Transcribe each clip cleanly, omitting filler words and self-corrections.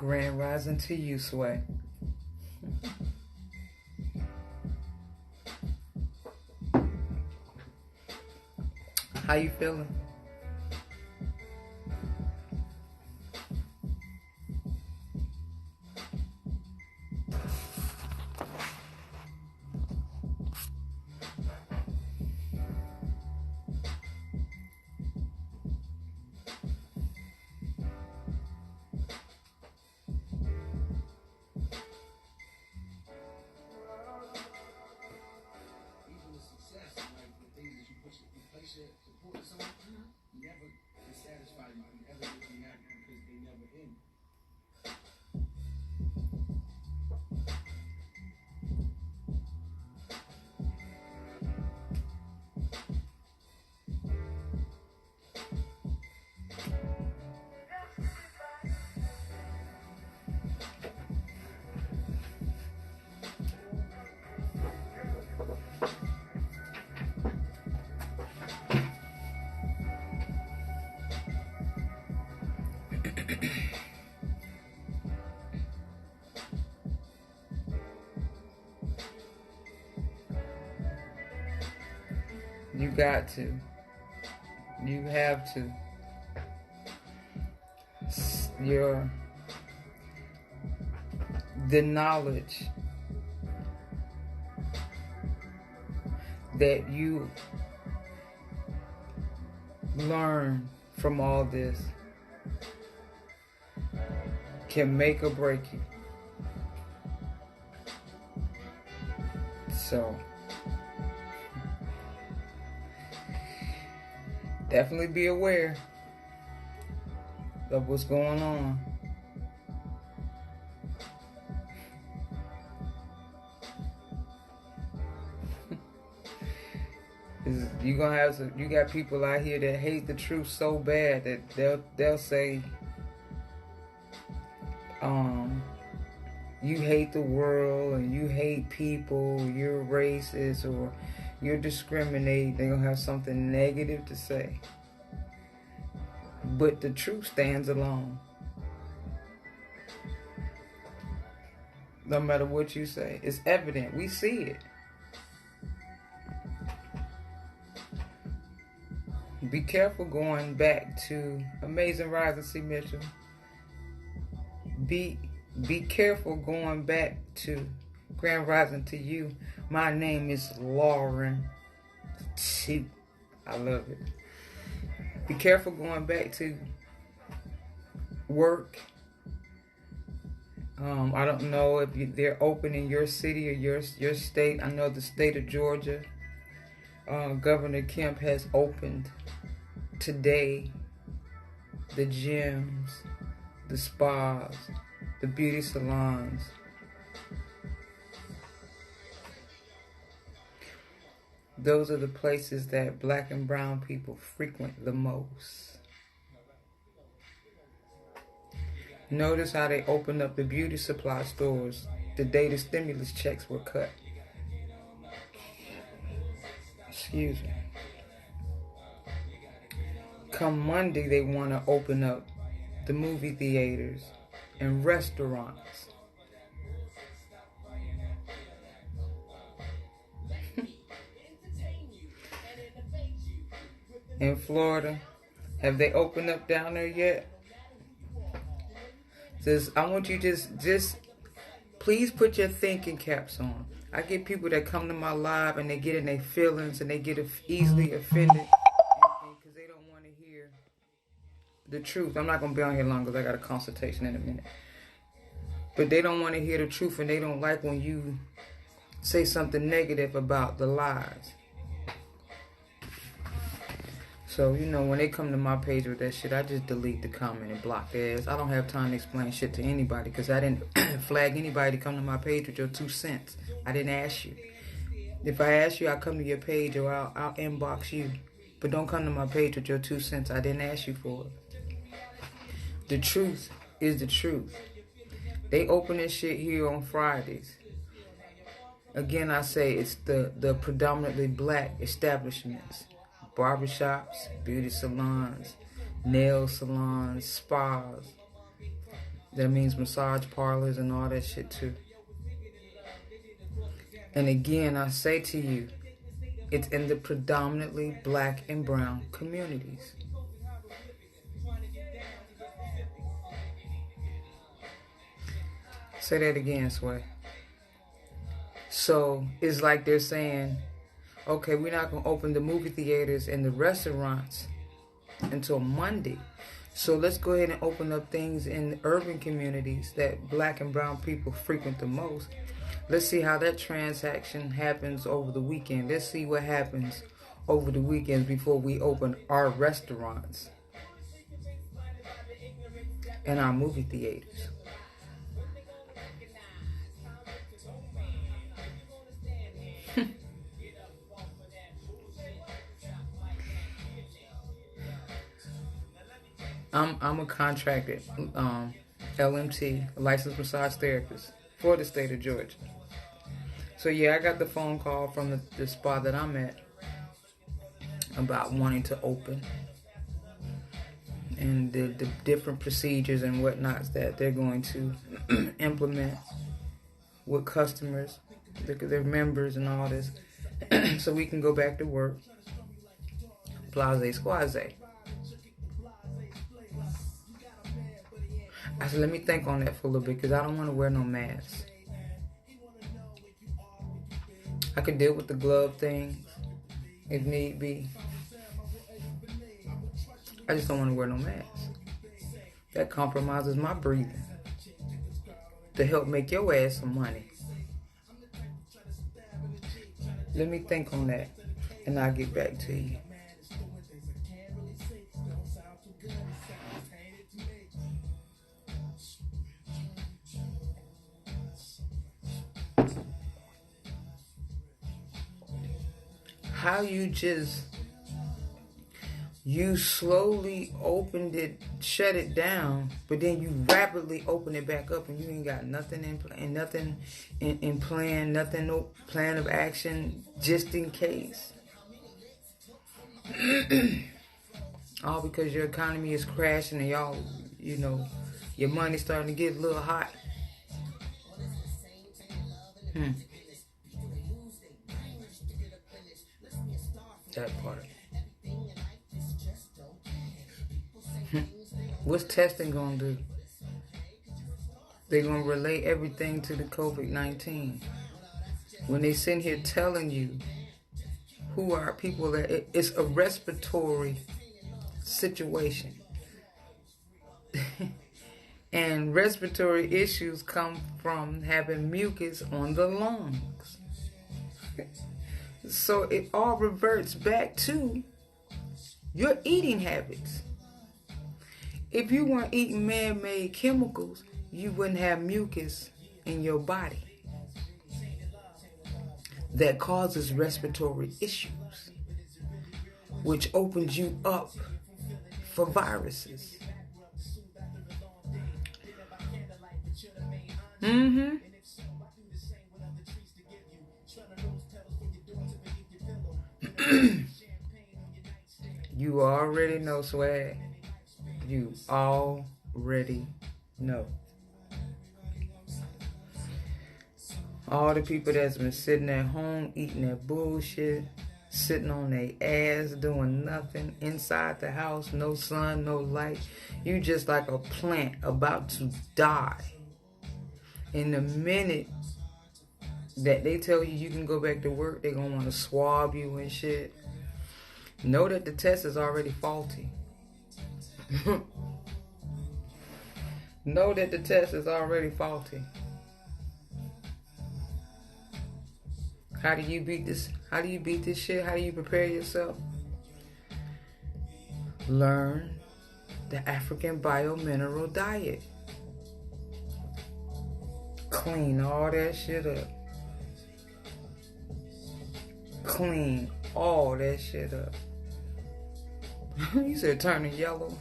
Grand rising to you, Sway. How you feeling? You got to. You have to. The knowledge that you learn from all this can make or break you. So definitely be aware of what's going on. You gonna have some, you got people out here that hate the truth so bad that they'll say, you hate the world and you hate people, you're racist or you're discriminating. They're gonna have something negative to say. But the truth stands alone. No matter what you say, it's evident. We see it. Be careful going back to Amazing Rising C. Mitchell. Be careful going back to Grand Rising to you. My name is Lauren. Shoot, I love it. Be careful going back to work. I don't know if they're open in your city or your state. I know the state of Georgia, Governor Kemp has opened today the gyms, the spas, the beauty salons. Those are the places that black and brown people frequent the most. Notice how they opened up the beauty supply stores the day the stimulus checks were cut. Excuse me. Come Monday, they want to open up the movie theaters and restaurants. In Florida, have they opened up down there yet? Says, I want you just please put your thinking caps on. I get people that come to my live and they get in their feelings and they get easily offended because they don't want to hear the truth. I'm not going to be on here long because I got a consultation in a minute. But they don't want to hear the truth and they don't like when you say something negative about the lies. So, when they come to my page with that shit, I just delete the comment and block their ass. I don't have time to explain shit to anybody because I didn't flag anybody to come to my page with your 2 cents. I didn't ask you. If I ask you, I'll come to your page or I'll inbox you. But don't come to my page with your 2 cents. I didn't ask you for it. The truth is the truth. They open this shit here on Fridays. Again, I say it's the predominantly black establishments. Barbershops, beauty salons, nail salons, spas. That means massage parlors and all that shit too. And again, I say to you, it's in the predominantly black and brown communities. Say that again, Sway. So it's like they're saying, okay, we're not going to open the movie theaters and the restaurants until Monday. So let's go ahead and open up things in urban communities that black and brown people frequent the most. Let's see how that transaction happens over the weekend. Let's see what happens over the weekends before we open our restaurants and our movie theaters. I'm a contracted LMT, licensed massage therapist for the state of Georgia. So yeah, I got the phone call from the spot that I'm at about wanting to open and the different procedures and whatnots that they're going to implement with customers, their members and all this, so we can go back to work. Blase squaze. I said, let me think on that for a little bit because I don't want to wear no mask. I could deal with the glove thing if need be. I just don't want to wear no mask. That compromises my breathing to help make your ass some money. Let me think on that and I'll get back to you. How you slowly opened it, shut it down, but then you rapidly open it back up and you ain't got nothing in plan, no plan of action just in case. All because your economy is crashing and y'all, your money's starting to get a little hot. That part. What's testing gonna do? They're gonna relate everything to the COVID-19. When they sit here telling you who are people that it's a respiratory situation. And respiratory issues come from having mucus on the lungs. So it all reverts back to your eating habits. If you weren't eating man-made chemicals, you wouldn't have mucus in your body that causes respiratory issues, which opens you up for viruses. You already know, swag. You already know. All the people that's been sitting at home eating that bullshit, sitting on their ass doing nothing inside the house, no sun, no light. You just like a plant about to die. In the minute that they tell you can go back to work, they're going to want to swab you and shit. Know that the test is already faulty. Know that the test is already faulty. How do you beat this? How do you beat this shit? How do you prepare yourself? Learn the African biomineral diet. Clean all that shit up. Clean all that shit up. You said turning yellow.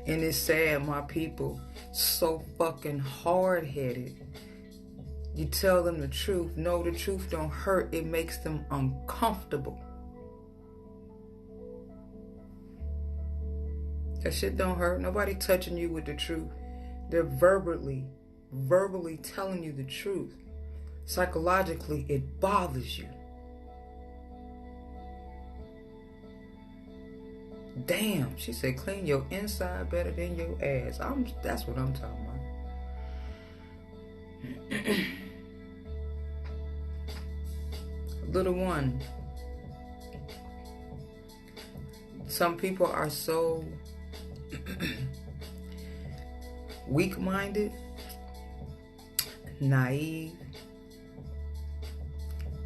And it's sad, my people, so fucking hard-headed. You tell them the truth. No, the truth don't hurt. It makes them uncomfortable. That shit don't hurt. Nobody touching you with the truth. They're verbally telling you the truth. Psychologically, it bothers you. Damn, she said clean your inside better than your ass. That's what I'm talking about. Little one. Some people are so weak-minded, naive,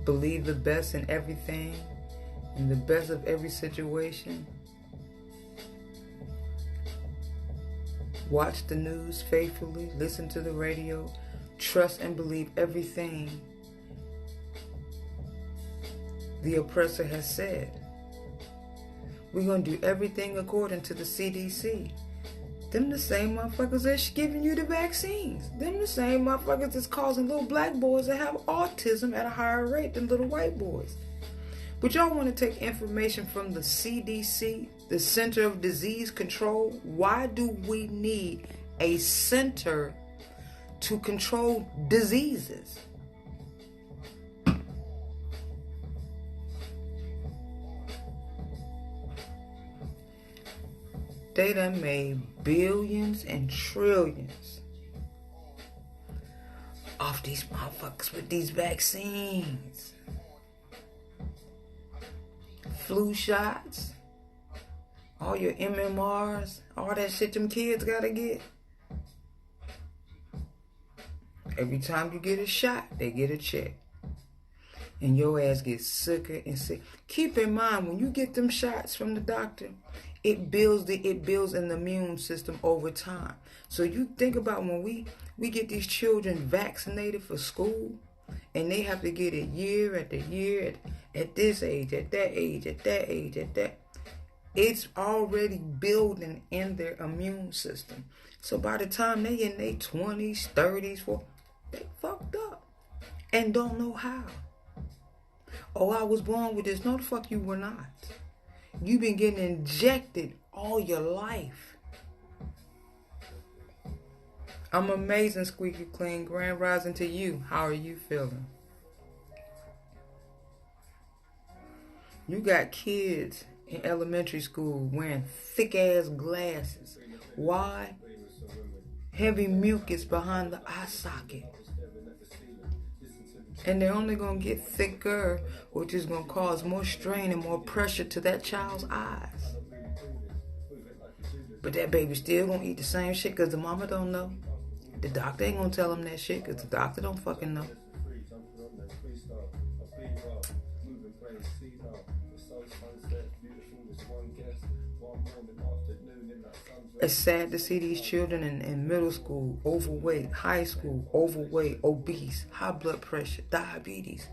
believe the best in everything and the best of every situation. Watch the news faithfully, listen to the radio, trust and believe everything the oppressor has said. We're going to do everything according to the CDC. Them the same motherfuckers that's giving you the vaccines. Them the same motherfuckers that's causing little black boys to have autism at a higher rate than little white boys. But y'all want to take information from the CDC, the Center of Disease Control? Why do we need a center to control diseases? They done made billions and trillions off these motherfuckers with these vaccines. Flu shots, all your MMRs, all that shit them kids gotta get. Every time you get a shot, they get a check. And your ass gets sicker and sick. Keep in mind, when you get them shots from the doctor, it builds an immune system over time. So you think about when we get these children vaccinated for school, and they have to get it year after year, at this age, at that age, at that age, at that. It's already building in their immune system. So by the time they in their 20s, 30s, 40s, they fucked up and don't know how. Oh, I was born with this. No, the fuck you were not. You've been getting injected all your life. I'm amazing, squeaky clean. Grand rising to you. How are you feeling? You got kids in elementary school wearing thick ass glasses. Why? Heavy mucus behind the eye socket. And they're only going to get thicker, which is going to cause more strain and more pressure to that child's eyes. But that baby still going to eat the same shit because the mama don't know. The doctor ain't going to tell him that shit because the doctor don't fucking know. It's sad to see these children in middle school, overweight, high school, overweight, obese, high blood pressure, diabetes.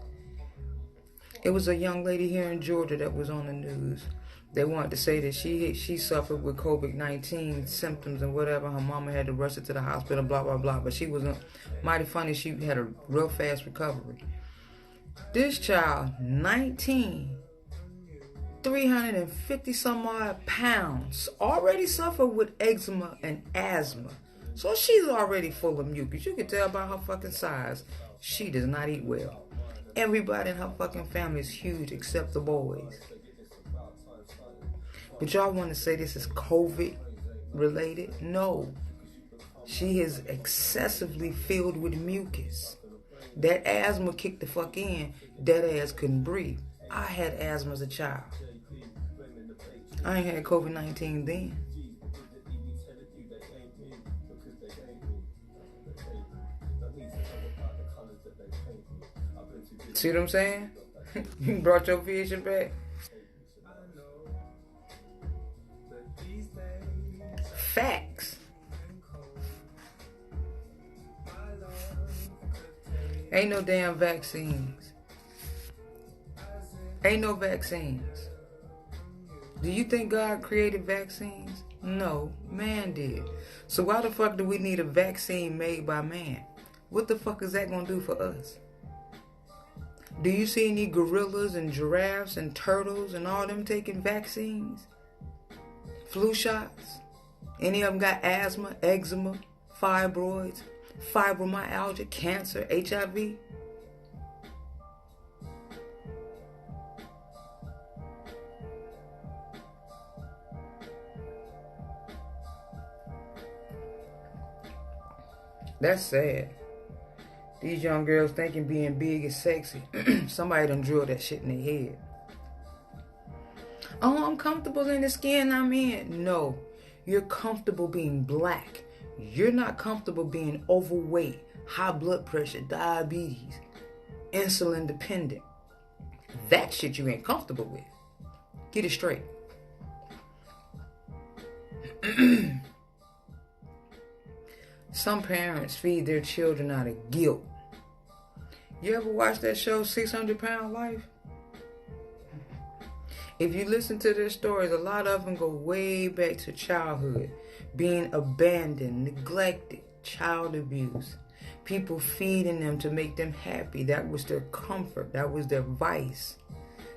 It was a young lady here in Georgia that was on the news. They wanted to say that she suffered with COVID-19 symptoms and whatever. Her mama had to rush her to the hospital, blah, blah, blah. But she was mighty funny. She had a real fast recovery. This child, 19, 350 some odd pounds, already suffered with eczema and asthma. So she's already full of mucus. You can tell by her fucking size. She does not eat well. Everybody in her fucking family is huge except the boys. But y'all want to say this is COVID related? No. She is excessively filled with mucus. That asthma kicked the fuck in. That ass couldn't breathe. I had asthma as a child. I ain't had COVID-19 then. See what I'm saying? You brought your vision back. Facts. Ain't no damn vaccines. Ain't no vaccines. Do you think God created vaccines? No, man did. So why the fuck do we need a vaccine made by man? What the fuck is that gonna do for us? Do you see any gorillas and giraffes and turtles and all them taking vaccines? Flu shots? Any of them got asthma, eczema, fibroids, fibromyalgia, cancer, HIV? That's sad. These young girls thinking being big is sexy. Somebody done drilled that shit in their head. Oh, I'm comfortable in the skin I'm in. No, you're comfortable being black. You're not comfortable being overweight, high blood pressure, diabetes, insulin dependent. That shit you ain't comfortable with. Get it straight. Some parents feed their children out of guilt. You ever watch that show, 600 Pound Life? If you listen to their stories, a lot of them go way back to childhood. Being abandoned, neglected, child abuse. People feeding them to make them happy. That was their comfort. That was their vice.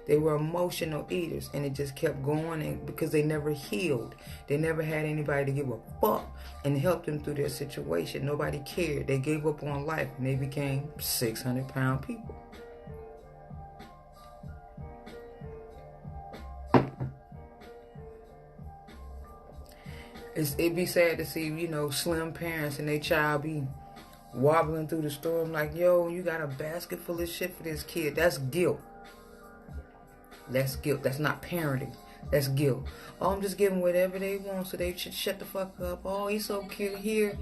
They were emotional eaters, and it just kept going because they never healed. They never had anybody to give a fuck and help them through their situation. Nobody cared. They gave up on life, and they became 600-pound people. It'd be sad to see, slim parents and their child be wobbling through the store. I'm like, yo, you got a basket full of shit for this kid. That's guilt. That's guilt. That's not parenting. That's guilt. Oh, I'm just giving whatever they want so they should shut the fuck up. Oh, he's so cute. Here,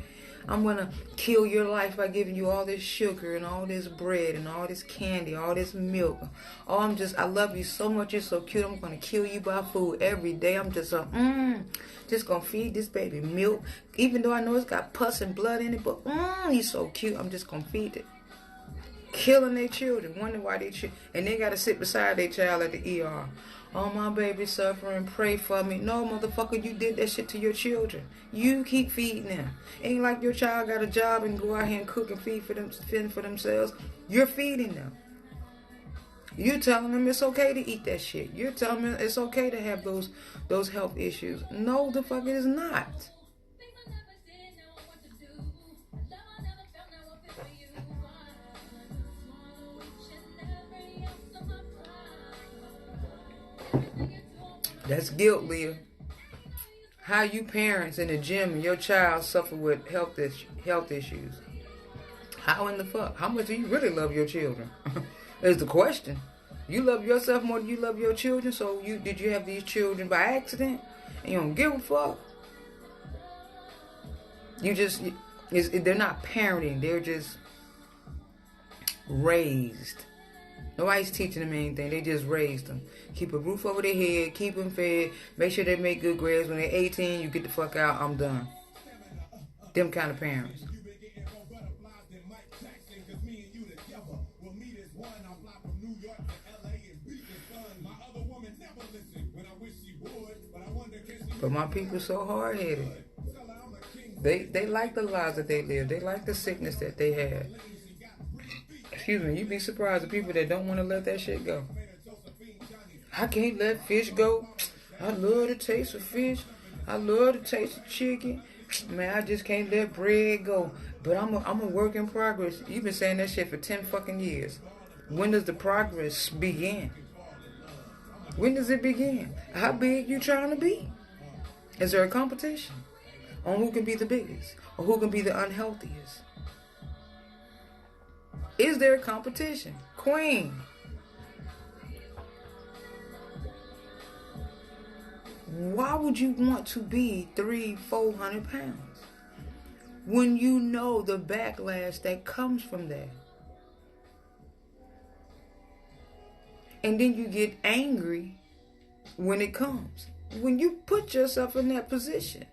I'm going to kill your life by giving you all this sugar and all this bread and all this candy, all this milk. Oh, I love you so much. You're so cute. I'm going to kill you by food every day. I'm just going to feed this baby milk. Even though I know it's got pus and blood in it, but he's so cute. I'm just going to feed it. Killing their children, wondering why and they got to sit beside their child at the ER. Oh, my baby's suffering, pray for me. No, motherfucker, you did that shit to your children. You keep feeding them. Ain't like your child got a job and go out here and cook and fend for themselves. You're feeding them. You're telling them it's okay to eat that shit. You're telling them it's okay to have those health issues. No, the fuck it is not. That's guilt, Leah. How you parents in the gym and your child suffer with health issues? How in the fuck? How much do you really love your children? Is the question. You love yourself more than you love your children. So did you have these children by accident? And you don't give a fuck. They're not parenting. They're just raised. Nobody's teaching them anything. They just raised them. Keep a roof over their head. Keep them fed. Make sure they make good grades. When they're 18, you get the fuck out. I'm done. Them kind of parents. But my people so hard-headed. They like the lives that they live. They like the sickness that they have. Excuse me, you'd be surprised the people that don't want to let that shit go. I can't let fish go. I love the taste of fish. I love the taste of chicken. Man, I just can't let bread go. But I'm a work in progress. You've been saying that shit for 10 fucking years. When does the progress begin? When does it begin? How big you trying to be? Is there a competition on who can be the biggest or who can be the unhealthiest? Is there a competition? Queen. Why would you want to be 300-400 pounds when you know the backlash that comes from that? And then you get angry when it comes. When you put yourself in that position.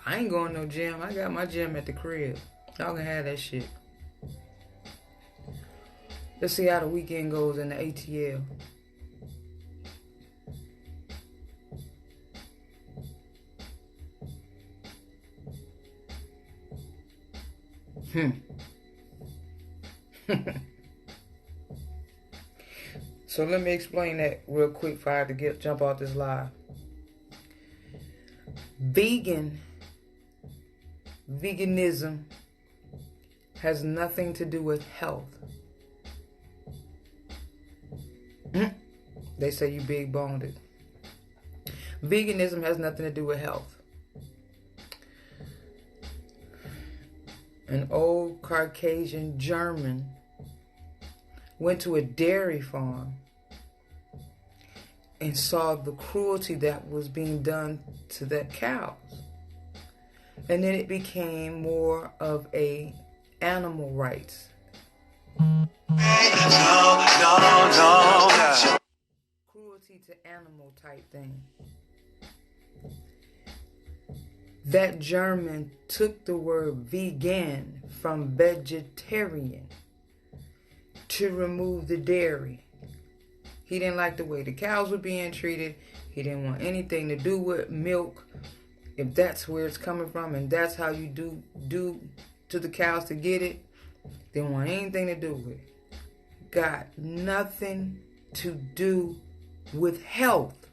I ain't going to no gym. I got my gym at the crib. Y'all can have that shit. Let's see how the weekend goes in the ATL. So let me explain that real quick before I have to jump off this live. Veganism has nothing to do with health. They say you big boned. Veganism has nothing to do with health. An old Caucasian German went to a dairy farm and saw the cruelty that was being done to the cows. And then it became more of a animal rights. Cruelty to animal type thing. That German took the word vegan from vegetarian to remove the dairy. He didn't like the way the cows were being treated. He didn't want anything to do with milk. If that's where it's coming from and that's how you do to the cows to get it, didn't want anything to do with it. Got nothing to do with health.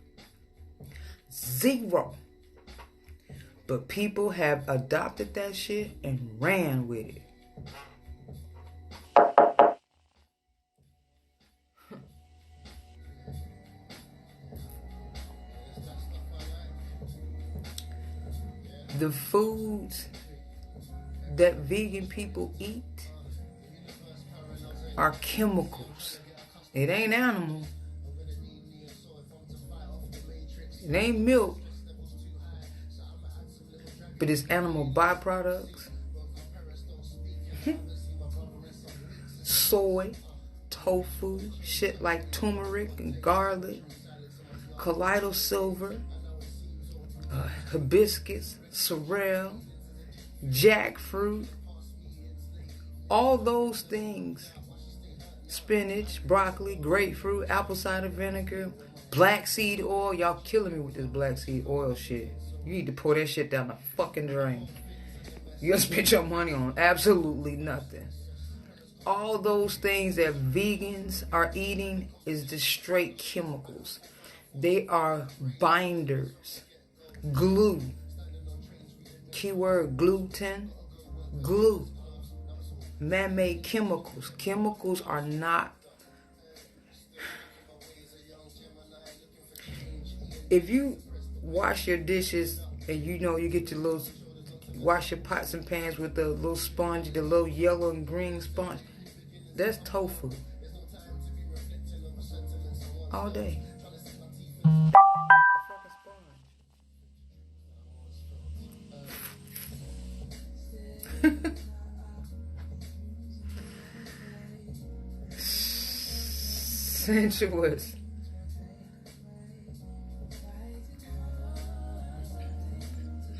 Zero. But people have adopted that shit and ran with it. The foods that vegan people eat are chemicals. It ain't animal. It ain't milk. But it's animal byproducts. Soy, tofu, shit like turmeric and garlic, colloidal silver, hibiscus, sorrel, jackfruit, all those things. Spinach, broccoli, grapefruit, apple cider vinegar, black seed oil. Y'all killing me with this black seed oil shit. You need to pour that shit down the fucking drain. You'll spend your money on absolutely nothing. All those things that vegans are eating is just straight chemicals. They are binders. Glue. Keyword gluten. Glue. Man-made chemicals. Chemicals are not. If you wash your dishes and you get your little, wash your pots and pans with the little sponge, the little yellow and green sponge, that's tofu. All day. Sensuous.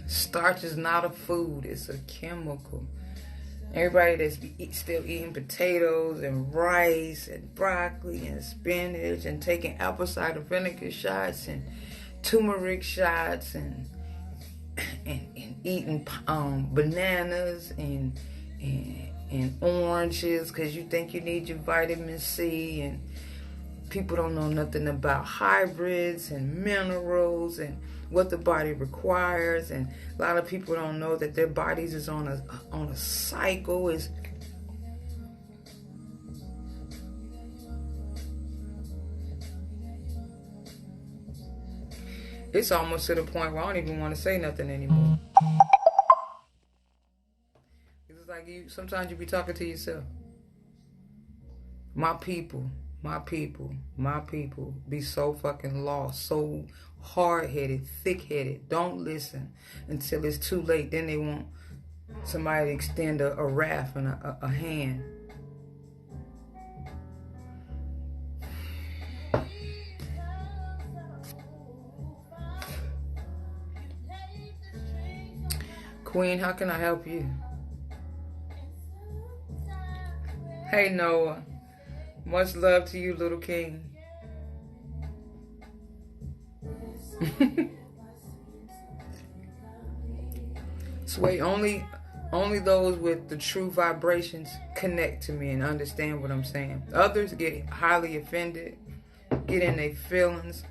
Starch is not a food, it's a chemical. Everybody that's still eating potatoes and rice and broccoli and spinach and taking apple cider vinegar shots and turmeric shots and eating bananas and oranges because you think you need your vitamin C, and people don't know nothing about hybrids and minerals and what the body requires, and a lot of people don't know that their bodies is on a cycle. It's almost to the point where I don't even want to say nothing anymore. It's like sometimes you be talking to yourself. My people be so fucking lost, so hard-headed, thick-headed. Don't listen until it's too late. Then they want somebody to extend a wrath and a hand. Queen, how can I help you? Hey, Noah. Much love to you, little king. Sway, only those with the true vibrations connect to me and understand what I'm saying. Others get highly offended get in their feelings.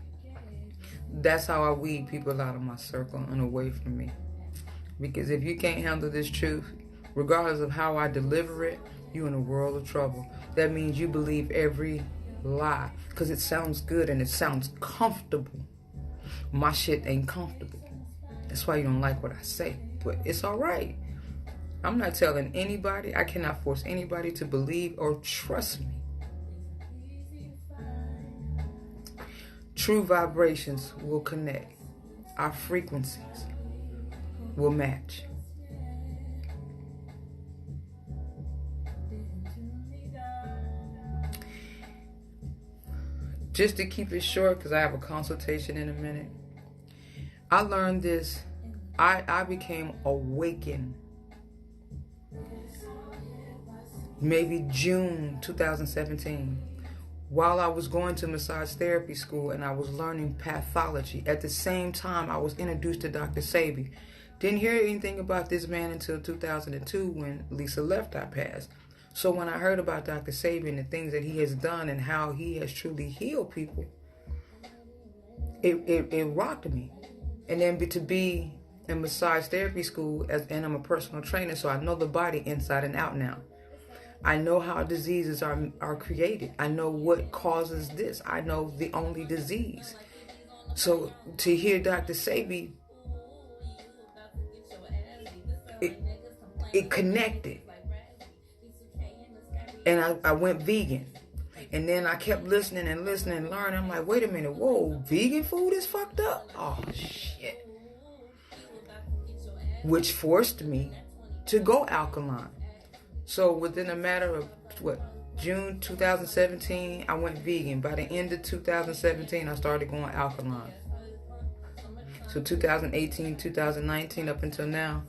That's how I weed people out of my circle and away from me. Because if you can't handle this truth, regardless of how I deliver it, you're in a world of trouble. That means you believe every lie because it sounds good and it sounds comfortable. My shit ain't comfortable. That's why you don't like what I say. But it's all right. I'm not telling anybody. I cannot force anybody to believe or trust me. True vibrations will connect. Our frequencies will match. Just to keep it short, because I have a consultation in a minute, I learned this. I became awakened maybe June 2017 while I was going to massage therapy school and I was learning pathology. At the same time, I was introduced to Dr. Sebi. Didn't hear anything about this man until 2002 when Lisa Left Eye passed. So when I heard about Dr. Sebi and the things that he has done and how he has truly healed people, it rocked me. And then to be in massage therapy school, and I'm a personal trainer, so I know the body inside and out now. I know how diseases are created. I know what causes this. I know the only disease. So to hear Dr. Sebi, it connected. And I went vegan. And then I kept listening and learning. I'm like, wait a minute, whoa, vegan food is fucked up? Oh, shit. Which forced me to go alkaline. So within a matter of, June 2017, I went vegan. By the end of 2017, I started going alkaline. So 2018, 2019, up until now.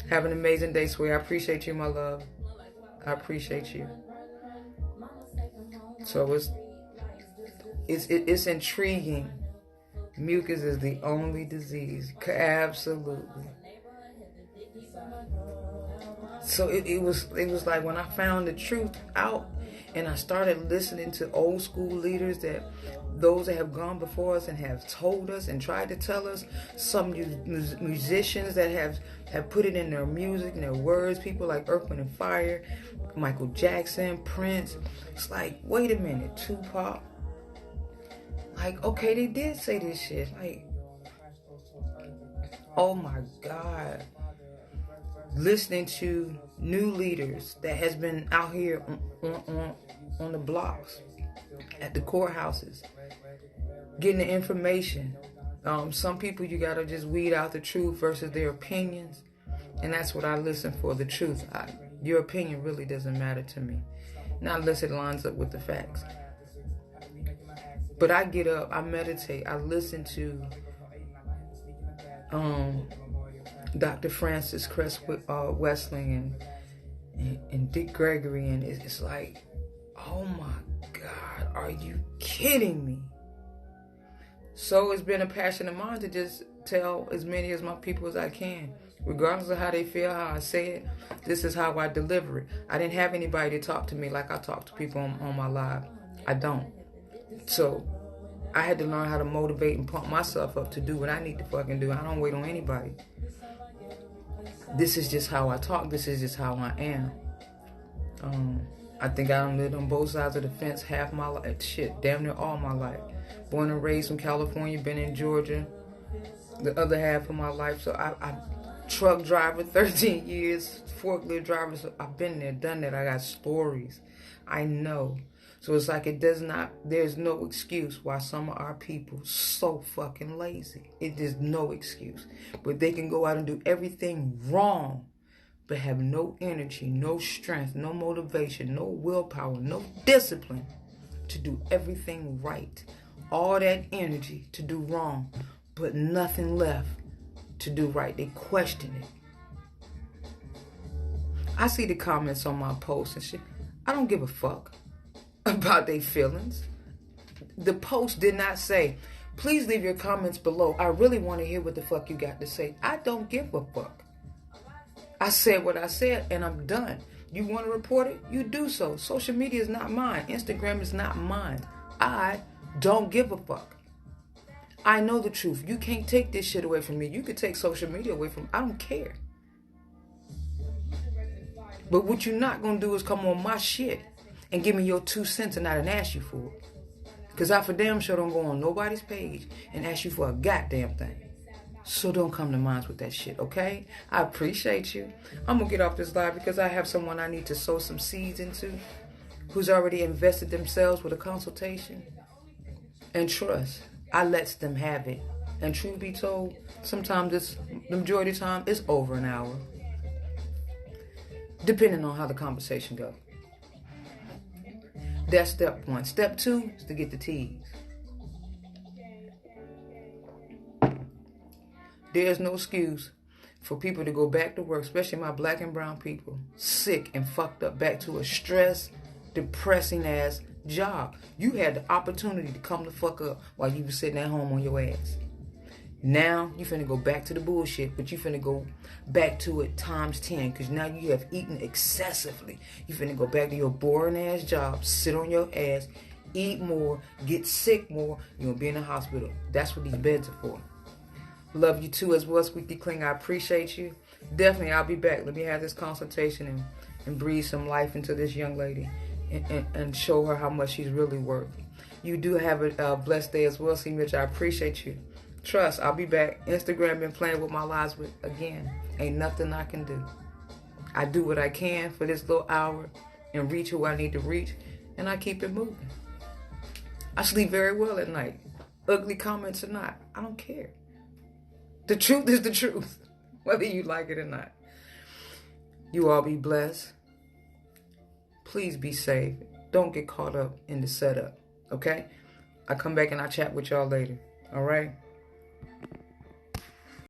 Have an amazing day, sweetie. I appreciate you, my love. I appreciate you. So it's intriguing. Mucus is the only disease. Absolutely. So it was like when I found the truth out and I started listening to old school leaders, that those that have gone before us and have told us and tried to tell us, some musicians that have put it in their music and their words, people like Earth, Wind & Fire, Michael Jackson, Prince. It's like, wait a minute, Tupac. Like, okay, they did say this shit. Like, oh my God. Listening to new leaders that has been out here on the blocks, at the courthouses, getting the information. Some people you gotta just weed out the truth versus their opinions, and that's what I listen for, the truth. Your opinion really doesn't matter to me, not unless it lines up with the facts. But I get up, I meditate, I listen to Dr. Francis Cress Wessling and Dick Gregory, and it's like, oh my God, are you kidding me? So it's been a passion of mine to just tell as many of my people as I can, regardless of how they feel, how I say it. This is how I deliver it. I didn't have anybody to talk to me like I talk to people on my live. I don't. So I had to learn how to motivate and pump myself up to do what I need to fucking do. I don't wait on anybody. This is just how I talk. This is just how I am. I think I done lived on both sides of the fence half my life. Shit, damn near all my life. Born and raised from California, been in Georgia the other half of my life. So I truck driver, 13 years, forklift driver. So I've been there, done that. I got stories. I know. So it's like there's no excuse why some of our people so fucking lazy. There's no excuse. But they can go out and do everything wrong, but have no energy, no strength, no motivation, no willpower, no discipline to do everything right. All that energy to do wrong, but nothing left to do right. They question it. I see the comments on my posts and shit. I don't give a fuck about their feelings. The post did not say, please leave your comments below. I really want to hear what the fuck you got to say. I don't give a fuck. I said what I said and I'm done. You want to report it? You do so. Social media is not mine. Instagram is not mine. I don't give a fuck. I know the truth. You can't take this shit away from me. You could take social media away from me. I don't care. But what you're not going to do is come on my shit and give me your 2 cents and I didn't ask you for it. Because I for damn sure don't go on nobody's page and ask you for a goddamn thing. So don't come to mine with that shit, okay? I appreciate you. I'm going to get off this live because I have someone I need to sow some seeds into who's already invested themselves with a consultation. And trust, I lets them have it. And truth be told, sometimes the majority of the time, it's over an hour. Depending on how the conversation goes. That's step 1. Step 2 is to get the teas. There's no excuse for people to go back to work, especially my black and brown people, sick and fucked up, back to a stress, depressing ass job. You had the opportunity to come the fuck up while you were sitting at home on your ass. Now you finna go back to the bullshit, but you finna go back to it times 10 because now you have eaten excessively. You finna go back to your boring ass job, sit on your ass, eat more, get sick more. You're gonna be in the hospital. That's what these beds are for. Love you too as well, Squeaky Cling. I appreciate you. Definitely, I'll be back. Let me have this consultation and breathe some life into this young lady and show her how much she's really worth. You do have a blessed day as well, C. Mitch. I appreciate you. Trust, I'll be back. Instagram been playing with my lives again. Ain't nothing I can do. I do what I can for this little hour and reach who I need to reach, and I keep it moving. I sleep very well at night. Ugly comments or not, I don't care. The truth is the truth, whether you like it or not. You all be blessed. Please be safe. Don't get caught up in the setup, okay? I come back and I chat with y'all later, all right?